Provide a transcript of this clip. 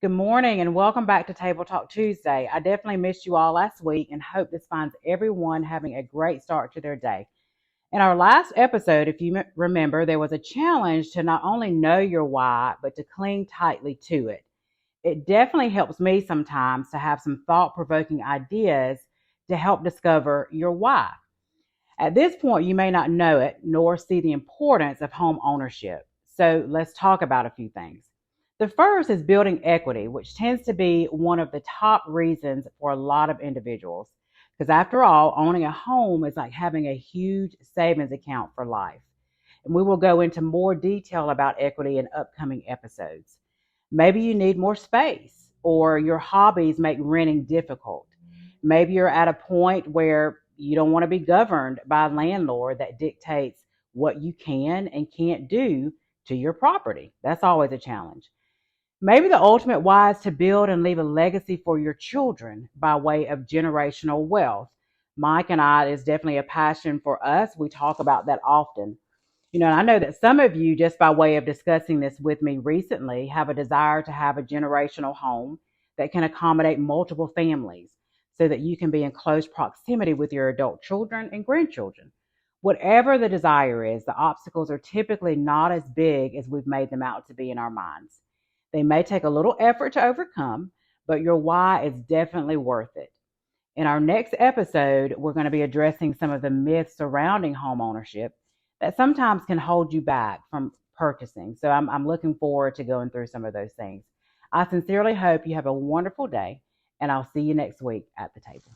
Good morning and welcome back to Table Talk Tuesday. I definitely missed you all last week and hope this finds everyone having a great start to their day. In our last episode, if you remember, there was a challenge to not only know your why, but to cling tightly to it. It definitely helps me sometimes to have some thought provoking ideas to help discover your why. At this point, you may not know it nor see the importance of home ownership. So let's talk about a few things. The first is building equity, which tends to be one of the top reasons for a lot of individuals. Because after all, owning a home is like having a huge savings account for life. And we will go into more detail about equity in upcoming episodes. Maybe you need more space, or your hobbies make renting difficult. Maybe you're at a point where you don't want to be governed by a landlord that dictates what you can and can't do to your property. That's always a challenge. Maybe the ultimate why is to build and leave a legacy for your children by way of generational wealth. Mike and I is definitely a passion for us. We talk about that often. And I know that some of you, just by way of discussing this with me recently, have a desire to have a generational home that can accommodate multiple families so that you can be in close proximity with your adult children and grandchildren. Whatever the desire is, the obstacles are typically not as big as we've made them out to be in our minds. They may take a little effort to overcome, but your why is definitely worth it. In our next episode, we're going to be addressing some of the myths surrounding home ownership that sometimes can hold you back from purchasing. So I'm looking forward to going through some of those things. I sincerely hope you have a wonderful day, and I'll see you next week at the table.